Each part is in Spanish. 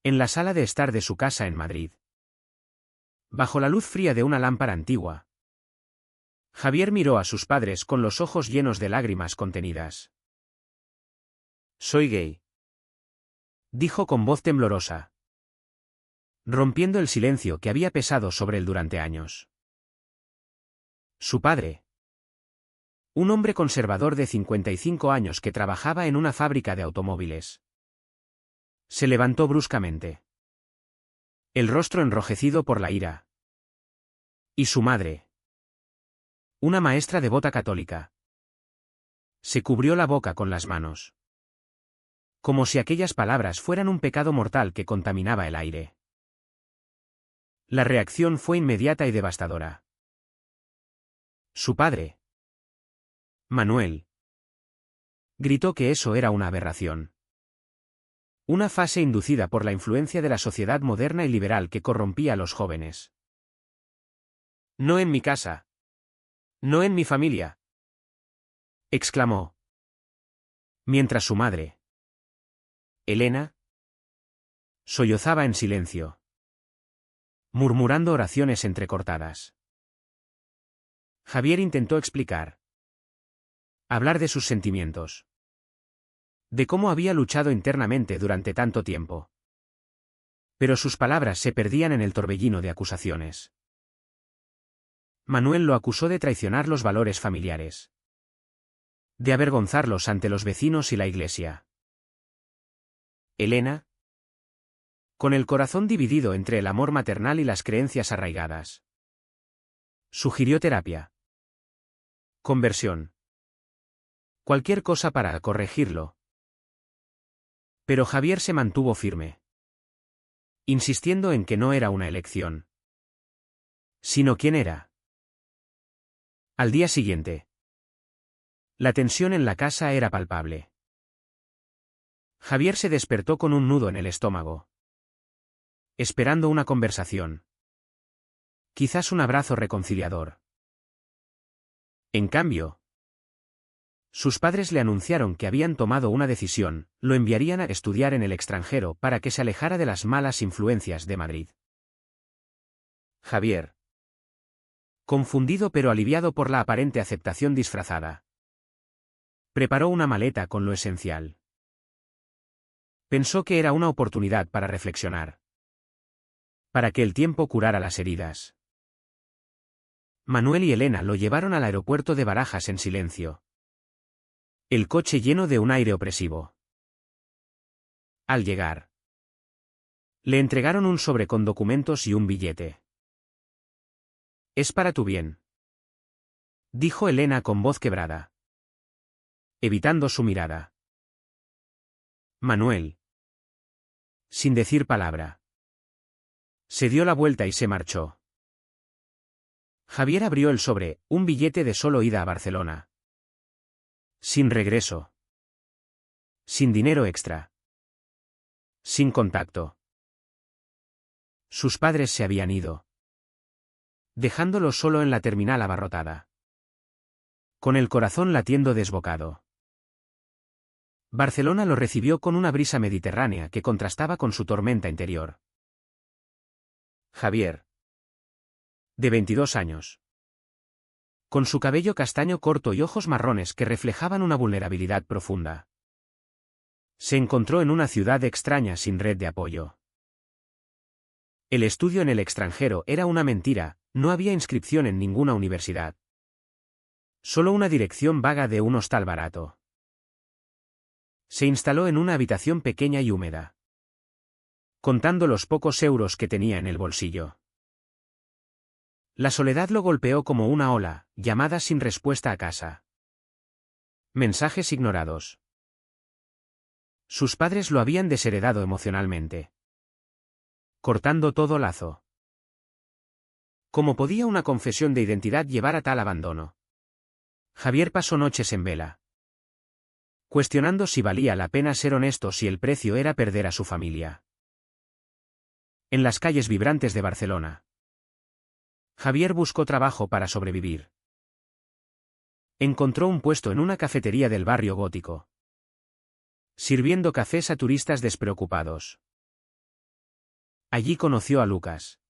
En la sala de estar de su casa en Madrid. Bajo la luz fría de una lámpara antigua, Javier miró a sus padres con los ojos llenos de lágrimas contenidas. «Soy gay», dijo con voz temblorosa, rompiendo el silencio que había pesado sobre él durante años. Su padre, un hombre conservador de 55 años que trabajaba en una fábrica de automóviles, se levantó bruscamente, el rostro enrojecido por la ira. Y su madre, una maestra devota católica, se cubrió la boca con las manos, como si aquellas palabras fueran un pecado mortal que contaminaba el aire. La reacción fue inmediata y devastadora. Su padre, Manuel, gritó que eso era una aberración. Una fase inducida por la influencia de la sociedad moderna y liberal que corrompía a los jóvenes. «No en mi casa. No en mi familia», exclamó, mientras su madre, Elena, sollozaba en silencio, murmurando oraciones entrecortadas. Javier intentó explicar, hablar de sus sentimientos, de cómo había luchado internamente durante tanto tiempo. Pero sus palabras se perdían en el torbellino de acusaciones. Manuel lo acusó de traicionar los valores familiares, de avergonzarlos ante los vecinos y la iglesia. Elena, con el corazón dividido entre el amor maternal y las creencias arraigadas, sugirió terapia, conversión, cualquier cosa para corregirlo. Pero Javier se mantuvo firme, insistiendo en que no era una elección, sino quién era. Al día siguiente, la tensión en la casa era palpable. Javier se despertó con un nudo en el estómago, esperando una conversación, quizás un abrazo reconciliador. En cambio, sus padres le anunciaron que habían tomado una decisión, lo enviarían a estudiar en el extranjero para que se alejara de las malas influencias de Madrid. Javier, confundido pero aliviado por la aparente aceptación disfrazada, preparó una maleta con lo esencial. Pensó que era una oportunidad para reflexionar, para que el tiempo curara las heridas. Manuel y Elena lo llevaron al aeropuerto de Barajas en silencio, el coche lleno de un aire opresivo. Al llegar, le entregaron un sobre con documentos y un billete. «Es para tu bien», dijo Elena con voz quebrada, evitando su mirada. Manuel, sin decir palabra, se dio la vuelta y se marchó. Javier abrió el sobre, un billete de solo ida a Barcelona. Sin regreso. Sin dinero extra. Sin contacto. Sus padres se habían ido, dejándolo solo en la terminal abarrotada, con el corazón latiendo desbocado. Barcelona lo recibió con una brisa mediterránea que contrastaba con su tormenta interior. Javier, de 22 años, con su cabello castaño corto y ojos marrones que reflejaban una vulnerabilidad profunda, se encontró en una ciudad extraña sin red de apoyo. El estudio en el extranjero era una mentira, no había inscripción en ninguna universidad. Solo una dirección vaga de un hostal barato. Se instaló en una habitación pequeña y húmeda, contando los pocos euros que tenía en el bolsillo. La soledad lo golpeó como una ola, llamadas sin respuesta a casa, mensajes ignorados. Sus padres lo habían desheredado emocionalmente, cortando todo lazo. ¿Cómo podía una confesión de identidad llevar a tal abandono? Javier pasó noches en vela, cuestionando si valía la pena ser honesto si el precio era perder a su familia. En las calles vibrantes de Barcelona, Javier buscó trabajo para sobrevivir. Encontró un puesto en una cafetería del barrio gótico, sirviendo cafés a turistas despreocupados. Allí conoció a Lucas.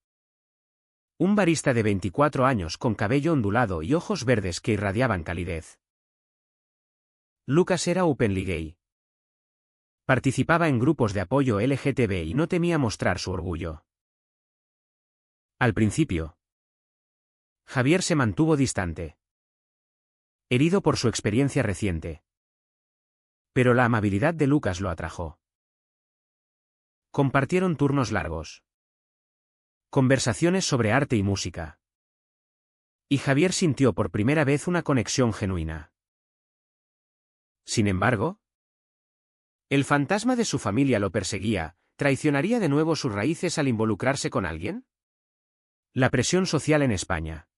Un barista de 24 años con cabello ondulado y ojos verdes que irradiaban calidez. Lucas era openly gay. Participaba en grupos de apoyo LGTB y no temía mostrar su orgullo. Al principio, Javier se mantuvo distante, herido por su experiencia reciente. Pero la amabilidad de Lucas lo atrajo. Compartieron turnos largos. Conversaciones sobre arte y música. Y Javier sintió por primera vez una conexión genuina. Sin embargo, el fantasma de su familia lo perseguía. ¿Traicionaría de nuevo sus raíces al involucrarse con alguien? La presión social en España.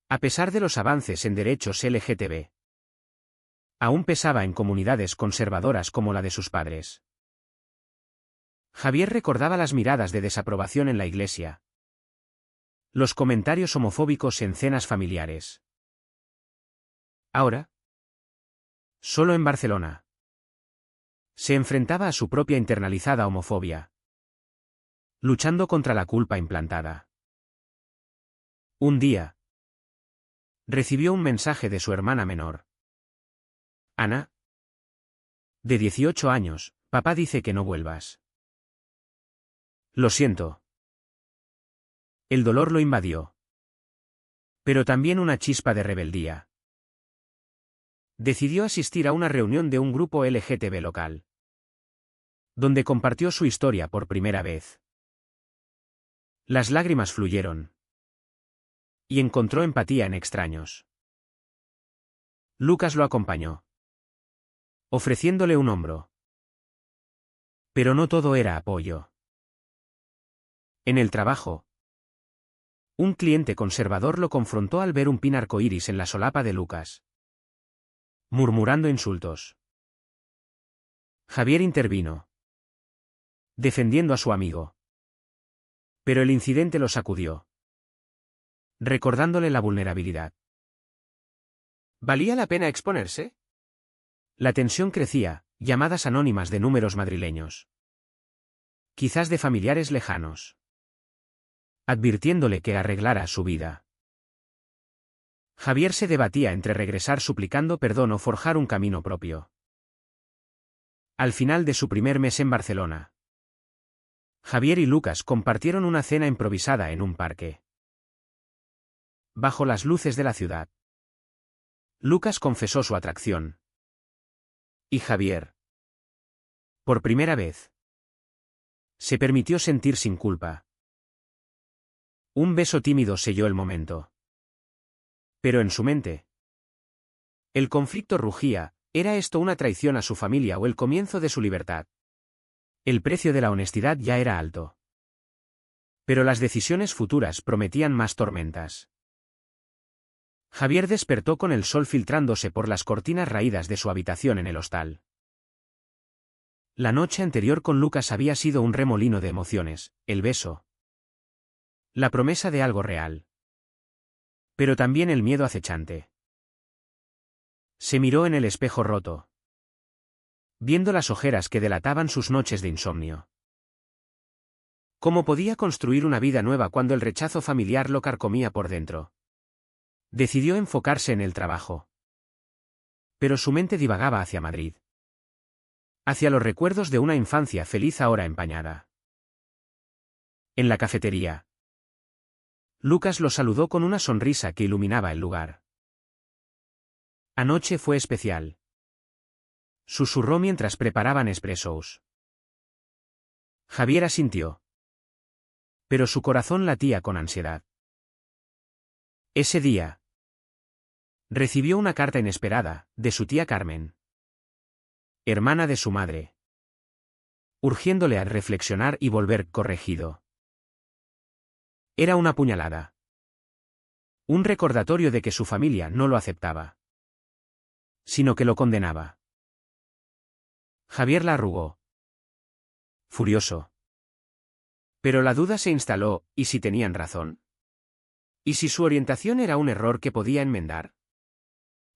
A pesar de los avances en derechos LGTB, aún pesaba en comunidades conservadoras como la de sus padres. Javier recordaba las miradas de desaprobación en la iglesia, los comentarios homofóbicos en cenas familiares. Ahora, solo en Barcelona, se enfrentaba a su propia internalizada homofobia, luchando contra la culpa implantada. Un día, recibió un mensaje de su hermana menor, Ana, de 18 años, papá dice que no vuelvas. Lo siento. El dolor lo invadió. Pero también una chispa de rebeldía. Decidió asistir a una reunión de un grupo LGTB local, donde compartió su historia por primera vez. Las lágrimas fluyeron. Y encontró empatía en extraños. Lucas lo acompañó, ofreciéndole un hombro. Pero no todo era apoyo. En el trabajo, un cliente conservador lo confrontó al ver un pin arcoíris en la solapa de Lucas, murmurando insultos. Javier intervino, defendiendo a su amigo. Pero el incidente lo sacudió, recordándole la vulnerabilidad. ¿Valía la pena exponerse? La tensión crecía, llamadas anónimas de números madrileños. Quizás de familiares lejanos, advirtiéndole que arreglara su vida. Javier se debatía entre regresar suplicando perdón o forjar un camino propio. Al final de su primer mes en Barcelona, Javier y Lucas compartieron una cena improvisada en un parque. Bajo las luces de la ciudad, Lucas confesó su atracción. Y Javier, por primera vez, se permitió sentir sin culpa. Un beso tímido selló el momento. Pero en su mente, el conflicto rugía. ¿Era esto una traición a su familia o el comienzo de su libertad? El precio de la honestidad ya era alto. Pero las decisiones futuras prometían más tormentas. Javier despertó con el sol filtrándose por las cortinas raídas de su habitación en el hostal. La noche anterior con Lucas había sido un remolino de emociones, el beso, la promesa de algo real. Pero también el miedo acechante. Se miró en el espejo roto, viendo las ojeras que delataban sus noches de insomnio. ¿Cómo podía construir una vida nueva cuando el rechazo familiar lo carcomía por dentro? Decidió enfocarse en el trabajo. Pero su mente divagaba hacia Madrid, hacia los recuerdos de una infancia feliz ahora empañada. En la cafetería, Lucas lo saludó con una sonrisa que iluminaba el lugar. Anoche fue especial, susurró mientras preparaban espressos. Javier asintió, pero su corazón latía con ansiedad. Ese día, recibió una carta inesperada, de su tía Carmen, hermana de su madre, urgiéndole a reflexionar y volver corregido. Era una puñalada. Un recordatorio de que su familia no lo aceptaba, sino que lo condenaba. Javier la arrugó, furioso. Pero la duda se instaló, ¿y si tenían razón? ¿Y si su orientación era un error que podía enmendar?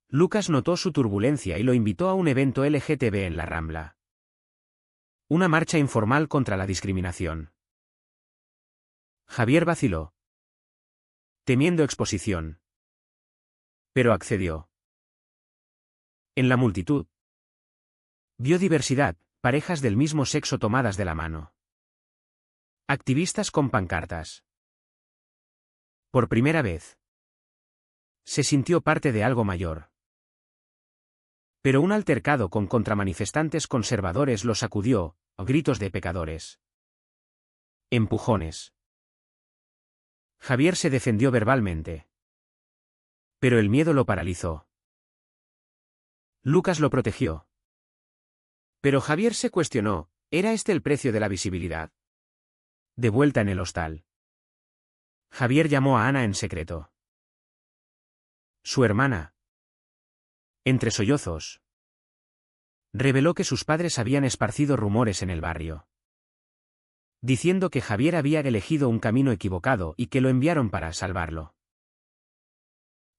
Lucas notó su turbulencia y lo invitó a un evento LGTB en la Rambla. Una marcha informal contra la discriminación. Javier vaciló, temiendo exposición. Pero accedió. En la multitud vio diversidad, parejas del mismo sexo tomadas de la mano. Activistas con pancartas. Por primera vez, se sintió parte de algo mayor. Pero un altercado con contramanifestantes conservadores lo sacudió, gritos de pecadores. Empujones. Javier se defendió verbalmente. Pero el miedo lo paralizó. Lucas lo protegió. Pero Javier se cuestionó, ¿era este el precio de la visibilidad? De vuelta en el hostal, Javier llamó a Ana en secreto. Su hermana, entre sollozos, reveló que sus padres habían esparcido rumores en el barrio, diciendo que Javier había elegido un camino equivocado y que lo enviaron para salvarlo.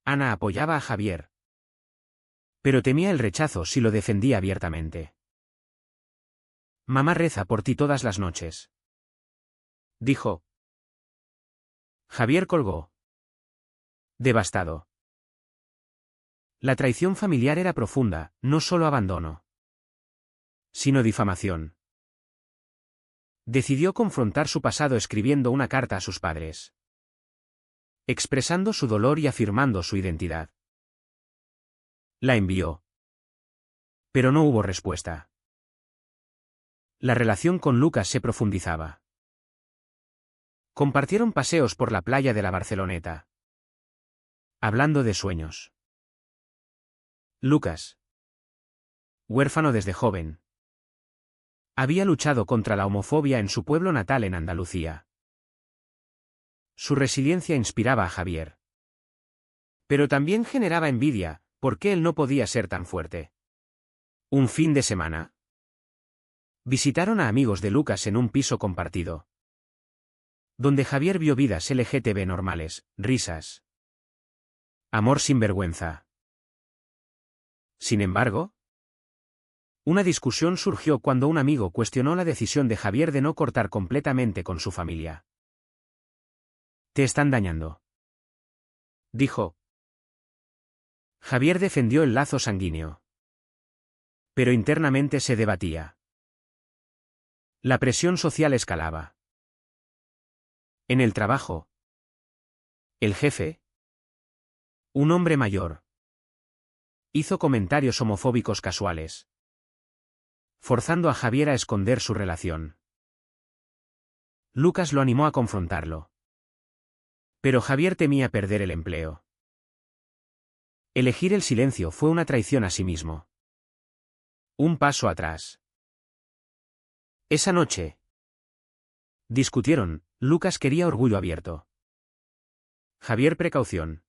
Ana apoyaba a Javier, pero temía el rechazo si lo defendía abiertamente. Mamá reza por ti todas las noches, dijo. Javier colgó, devastado. La traición familiar era profunda, no solo abandono, sino difamación. Decidió confrontar su pasado escribiendo una carta a sus padres, expresando su dolor y afirmando su identidad. La envió. Pero no hubo respuesta. La relación con Lucas se profundizaba. Compartieron paseos por la playa de la Barceloneta, hablando de sueños. Lucas, huérfano desde joven, había luchado contra la homofobia en su pueblo natal en Andalucía. Su resiliencia inspiraba a Javier. Pero también generaba envidia, porque él no podía ser tan fuerte. Un fin de semana, visitaron a amigos de Lucas en un piso compartido, donde Javier vio vidas LGTB normales, risas, amor sin vergüenza. Sin embargo, una discusión surgió cuando un amigo cuestionó la decisión de Javier de no cortar completamente con su familia. «Te están dañando», dijo. Javier defendió el lazo sanguíneo, pero internamente se debatía. La presión social escalaba. En el trabajo, el jefe, un hombre mayor, hizo comentarios homofóbicos casuales, forzando a Javier a esconder su relación. Lucas lo animó a confrontarlo. Pero Javier temía perder el empleo. Elegir el silencio fue una traición a sí mismo. Un paso atrás. Esa noche discutieron. Lucas quería orgullo abierto. Javier precaución.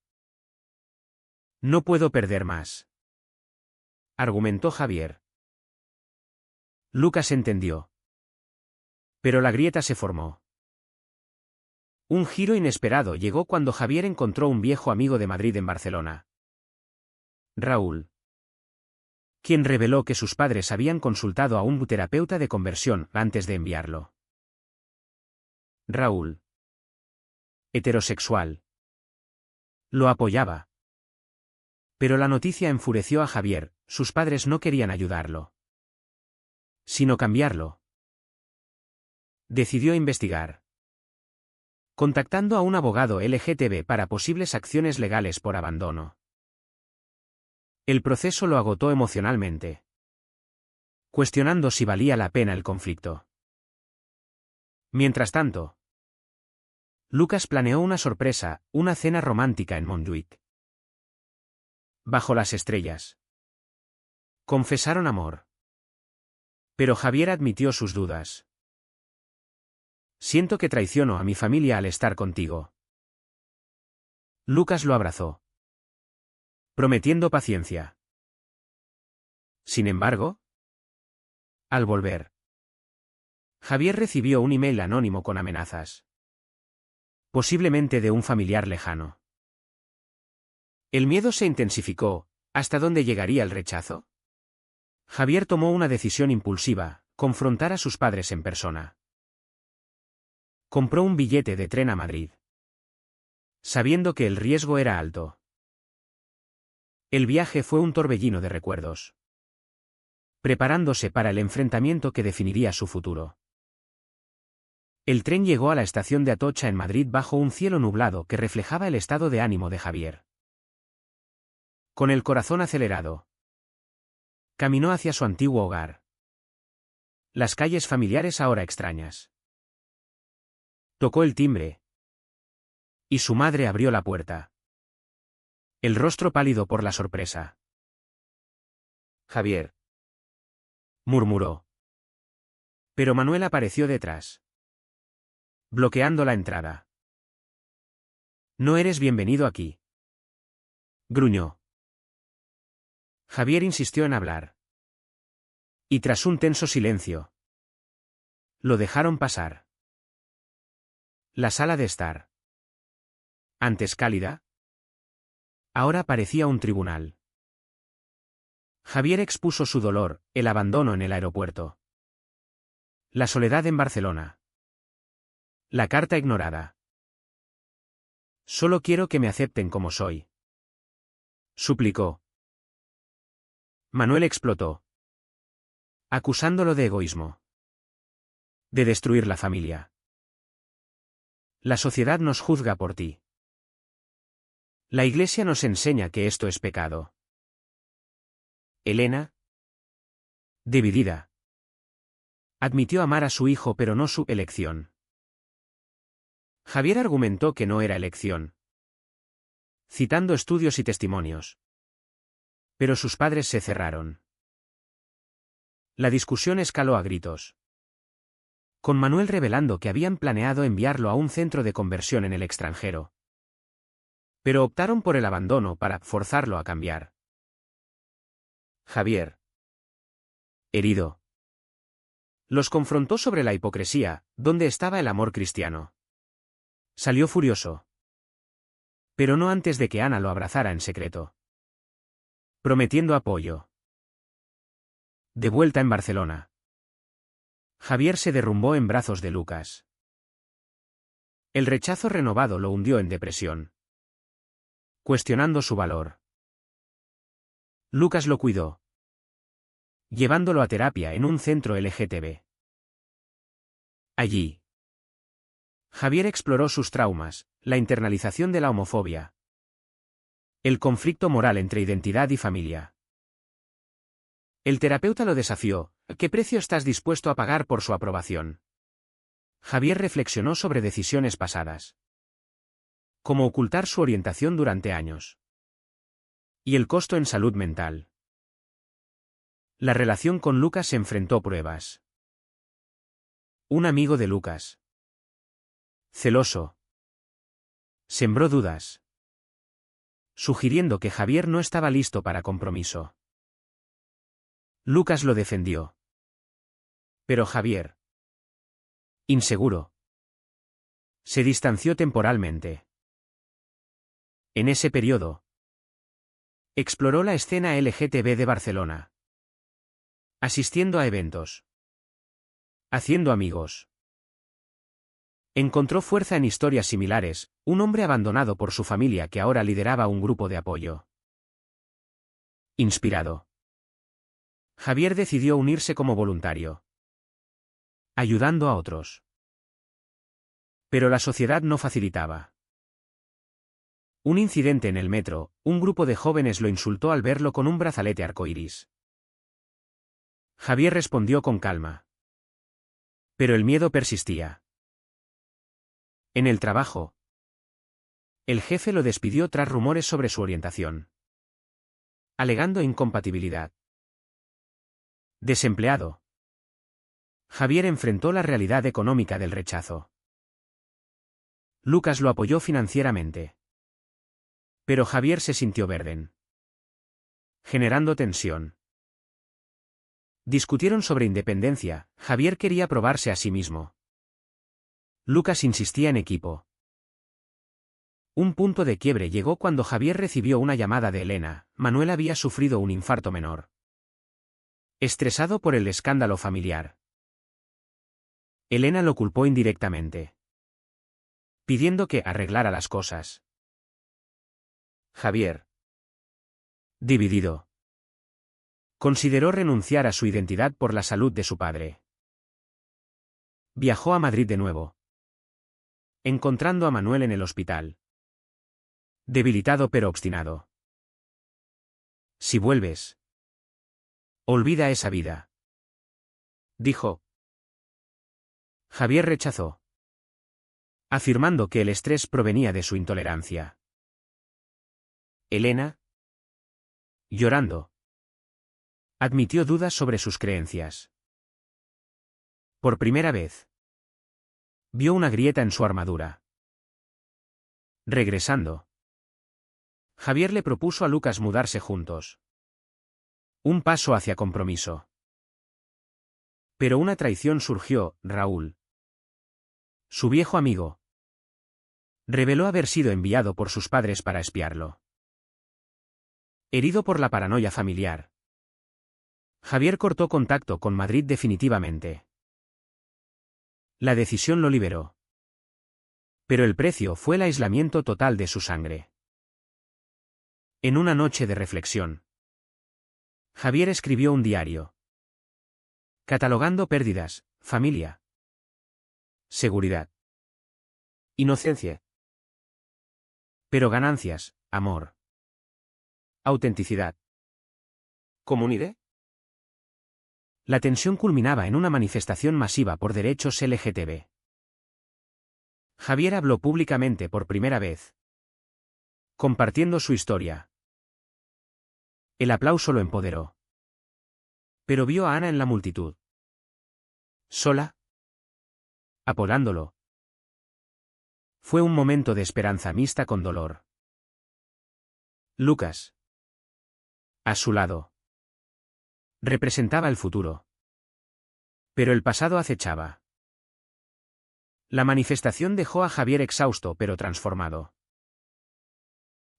No puedo perder más, argumentó Javier. Lucas entendió. Pero la grieta se formó. Un giro inesperado llegó cuando Javier encontró un viejo amigo de Madrid en Barcelona. Raúl, quien reveló que sus padres habían consultado a un terapeuta de conversión antes de enviarlo. Raúl, heterosexual, lo apoyaba. Pero la noticia enfureció a Javier, sus padres no querían ayudarlo, sino cambiarlo. Decidió investigar, contactando a un abogado LGTB para posibles acciones legales por abandono. El proceso lo agotó emocionalmente, cuestionando si valía la pena el conflicto. Mientras tanto, Lucas planeó una sorpresa, una cena romántica en Montjuïc. Bajo las estrellas. Confesaron amor. Pero Javier admitió sus dudas. Siento que traiciono a mi familia al estar contigo. Lucas lo abrazó, prometiendo paciencia. Sin embargo, al volver, Javier recibió un email anónimo con amenazas. Posiblemente de un familiar lejano. El miedo se intensificó. ¿Hasta dónde llegaría el rechazo? Javier tomó una decisión impulsiva: confrontar a sus padres en persona. Compró un billete de tren a Madrid, sabiendo que el riesgo era alto. El viaje fue un torbellino de recuerdos, preparándose para el enfrentamiento que definiría su futuro. El tren llegó a la estación de Atocha en Madrid bajo un cielo nublado que reflejaba el estado de ánimo de Javier. Con el corazón acelerado, caminó hacia su antiguo hogar. Las calles familiares ahora extrañas. Tocó el timbre, y su madre abrió la puerta, el rostro pálido por la sorpresa. «Javier», murmuró. Pero Manuel apareció detrás, bloqueando la entrada. «No eres bienvenido aquí», gruñó. Javier insistió en hablar. Y tras un tenso silencio, lo dejaron pasar. La sala de estar, antes cálida, ahora parecía un tribunal. Javier expuso su dolor, el abandono en el aeropuerto, la soledad en Barcelona, la carta ignorada. «Solo quiero que me acepten como soy», suplicó. Manuel explotó, acusándolo de egoísmo, de destruir la familia. «La sociedad nos juzga por ti. La Iglesia nos enseña que esto es pecado». Elena, dividida, admitió amar a su hijo pero no su elección. Javier argumentó que no era elección, citando estudios y testimonios. Pero sus padres se cerraron. La discusión escaló a gritos, con Manuel revelando que habían planeado enviarlo a un centro de conversión en el extranjero. Pero optaron por el abandono para forzarlo a cambiar. Javier, herido, los confrontó sobre la hipocresía, ¿dónde estaba el amor cristiano? Salió furioso. Pero no antes de que Ana lo abrazara en secreto, prometiendo apoyo. De vuelta en Barcelona, Javier se derrumbó en brazos de Lucas. El rechazo renovado lo hundió en depresión, cuestionando su valor. Lucas lo cuidó, llevándolo a terapia en un centro LGTB. Allí, Javier exploró sus traumas, la internalización de la homofobia, el conflicto moral entre identidad y familia. El terapeuta lo desafió: ¿qué precio estás dispuesto a pagar por su aprobación? Javier reflexionó sobre decisiones pasadas, como ocultar su orientación durante años, y el costo en salud mental. La relación con Lucas se enfrentó pruebas. Un amigo de Lucas, celoso, sembró dudas, sugiriendo que Javier no estaba listo para compromiso. Lucas lo defendió. Pero Javier, inseguro, se distanció temporalmente. En ese periodo, exploró la escena LGTB de Barcelona, asistiendo a eventos, haciendo amigos. Encontró fuerza en historias similares, un hombre abandonado por su familia que ahora lideraba un grupo de apoyo. Inspirado, Javier decidió unirse como voluntario, ayudando a otros. Pero la sociedad no facilitaba. Un incidente en el metro, un grupo de jóvenes lo insultó al verlo con un brazalete arcoíris. Javier respondió con calma. Pero el miedo persistía. En el trabajo, el jefe lo despidió tras rumores sobre su orientación, alegando incompatibilidad. Desempleado, Javier enfrentó la realidad económica del rechazo. Lucas lo apoyó financieramente. Pero Javier se sintió verde, generando tensión. Discutieron sobre independencia. Javier quería probarse a sí mismo. Lucas insistía en equipo. Un punto de quiebre llegó cuando Javier recibió una llamada de Elena. Manuel había sufrido un infarto menor, estresado por el escándalo familiar. Elena lo culpó indirectamente. pidiendo que arreglara las cosas. Javier, dividido, consideró renunciar a su identidad por la salud de su padre. Viajó a Madrid de nuevo, encontrando a Manuel en el hospital, debilitado pero obstinado. Si vuelves, olvida esa vida, dijo. Javier rechazó, afirmando que el estrés provenía de su intolerancia. Elena, llorando, admitió dudas sobre sus creencias. Por primera vez, vio una grieta en su armadura. Regresando, Javier le propuso a Lucas mudarse juntos. Un paso hacia compromiso. Pero una traición surgió, Raúl. Su viejo amigo reveló haber sido enviado por sus padres para espiarlo. Herido por la paranoia familiar, Javier cortó contacto con Madrid definitivamente. La decisión lo liberó. Pero el precio fue el aislamiento total de su sangre. En una noche de reflexión, Javier escribió un diario, catalogando pérdidas, familia, seguridad, inocencia. Pero ganancias, amor, autenticidad, comunidad. La tensión culminaba en una manifestación masiva por derechos LGTB. Javier habló públicamente por primera vez, compartiendo su historia. El aplauso lo empoderó. Pero vio a Ana en la multitud, sola, apoyándolo. Fue un momento de esperanza mixta con dolor. Lucas, a su lado, representaba el futuro. Pero el pasado acechaba. La manifestación dejó a Javier exhausto pero transformado.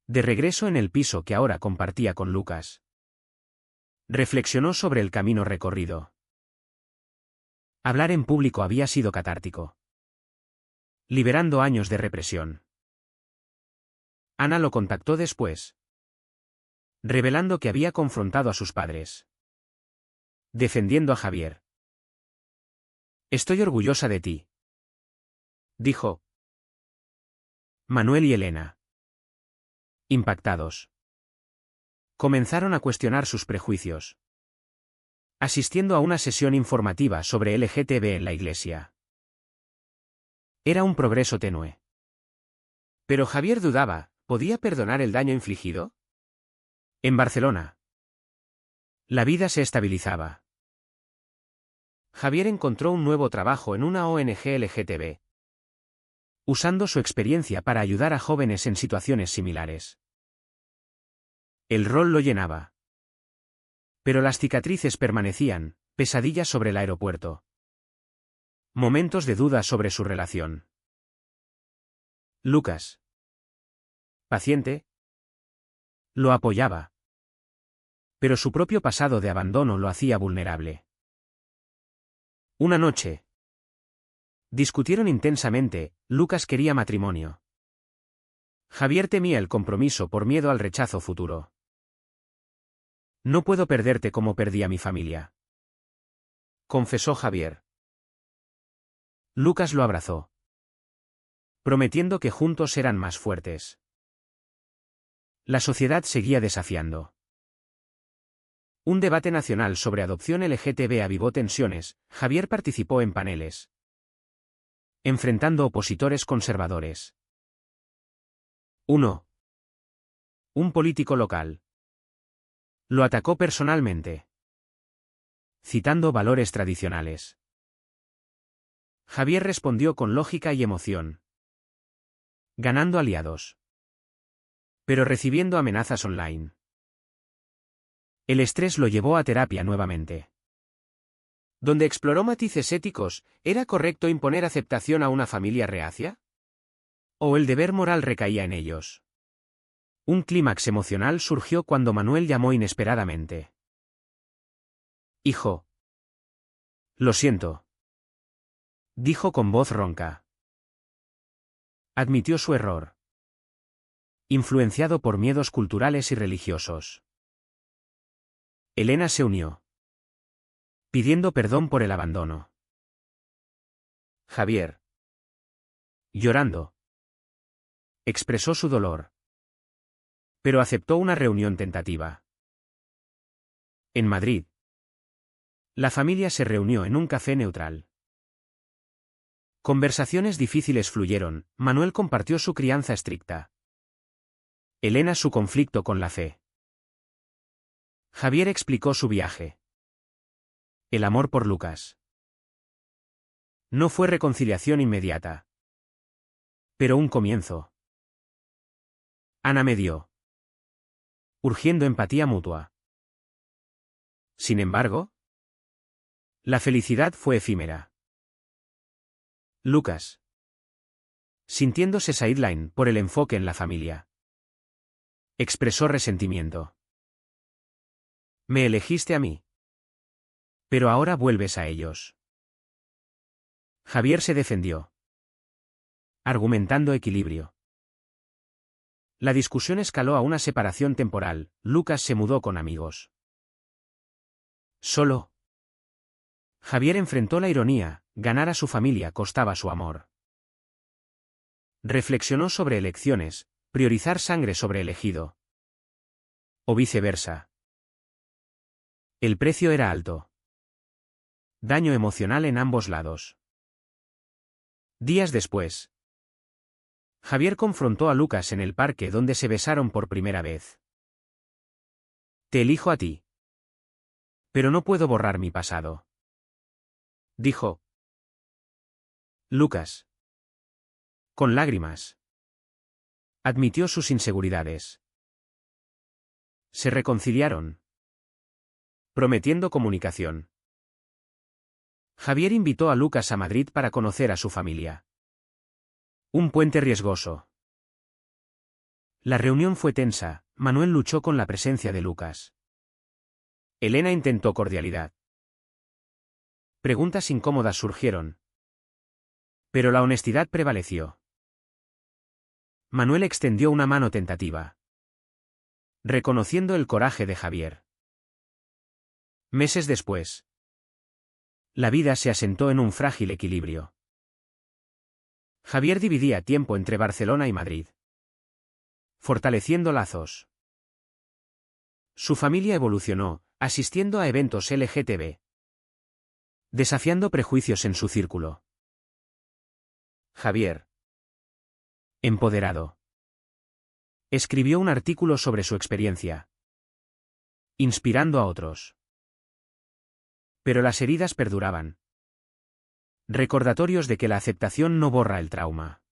De regreso en el piso que ahora compartía con Lucas, reflexionó sobre el camino recorrido. Hablar en público había sido catártico, liberando años de represión. Ana lo contactó después, revelando que había confrontado a sus padres, defendiendo a Javier. Estoy orgullosa de ti, dijo. Manuel y Elena, impactados, comenzaron a cuestionar sus prejuicios, asistiendo a una sesión informativa sobre LGTB en la iglesia. Era un progreso tenue. Pero Javier dudaba, ¿podía perdonar el daño infligido? En Barcelona, la vida se estabilizaba. Javier encontró un nuevo trabajo en una ONG LGTB, usando su experiencia para ayudar a jóvenes en situaciones similares. El rol lo llenaba. Pero las cicatrices permanecían, pesadillas sobre el aeropuerto. Momentos de duda sobre su relación. Lucas, paciente, lo apoyaba. Pero su propio pasado de abandono lo hacía vulnerable. Una noche, discutieron intensamente. Lucas quería matrimonio. Javier temía el compromiso por miedo al rechazo futuro. No puedo perderte como perdí a mi familia, confesó Javier. Lucas lo abrazó, prometiendo que juntos eran más fuertes. La sociedad seguía desafiando. Un debate nacional sobre adopción LGTB avivó tensiones. Javier participó en paneles, enfrentando opositores conservadores. 1. Un político local lo atacó personalmente, citando valores tradicionales. Javier respondió con lógica y emoción, ganando aliados, pero recibiendo amenazas online. El estrés lo llevó a terapia nuevamente, donde exploró matices éticos. ¿Era correcto imponer aceptación a una familia reacia? ¿O el deber moral recaía en ellos? Un clímax emocional surgió cuando Manuel llamó inesperadamente. Hijo. Lo siento, dijo con voz ronca. Admitió su error. Influenciado por miedos culturales y religiosos. Elena se unió, pidiendo perdón por el abandono. Javier, llorando, expresó su dolor, pero aceptó una reunión tentativa. En Madrid, la familia se reunió en un café neutral. Conversaciones difíciles fluyeron. Manuel compartió su crianza estricta. Elena su conflicto con la fe. Javier explicó su viaje. El amor por Lucas. No fue reconciliación inmediata, pero un comienzo. Ana medió, urgiendo empatía mutua. Sin embargo, la felicidad fue efímera. Lucas, sintiéndose sideline por el enfoque en la familia, expresó resentimiento. Me elegiste a mí, pero ahora vuelves a ellos. Javier se defendió, argumentando equilibrio. La discusión escaló a una separación temporal. Lucas se mudó con amigos. Solo. Javier enfrentó la ironía. Ganar a su familia costaba su amor. Reflexionó sobre elecciones, priorizar sangre sobre elegido. O viceversa. El precio era alto. Daño emocional en ambos lados. Días después, Javier confrontó a Lucas en el parque donde se besaron por primera vez. Te elijo a ti. Pero no puedo borrar mi pasado, dijo. Lucas, con lágrimas, admitió sus inseguridades. Se reconciliaron, prometiendo comunicación. Javier invitó a Lucas a Madrid para conocer a su familia. Un puente riesgoso. La reunión fue tensa. Manuel luchó con la presencia de Lucas. Elena intentó cordialidad. Preguntas incómodas surgieron, pero la honestidad prevaleció. Manuel extendió una mano tentativa, reconociendo el coraje de Javier. Meses después, la vida se asentó en un frágil equilibrio. Javier dividía tiempo entre Barcelona y Madrid, fortaleciendo lazos. Su familia evolucionó, asistiendo a eventos LGTB, desafiando prejuicios en su círculo. Javier, empoderado, escribió un artículo sobre su experiencia, inspirando a otros. Pero las heridas perduraban. Recordatorios de que la aceptación no borra el trauma.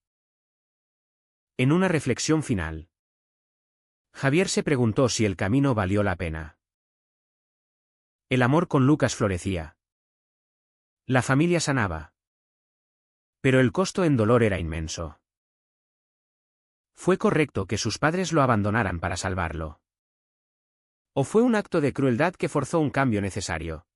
En una reflexión final, Javier se preguntó si el camino valió la pena. El amor con Lucas florecía. La familia sanaba. Pero el costo en dolor era inmenso. ¿Fue correcto que sus padres lo abandonaran para salvarlo? ¿O fue un acto de crueldad que forzó un cambio necesario?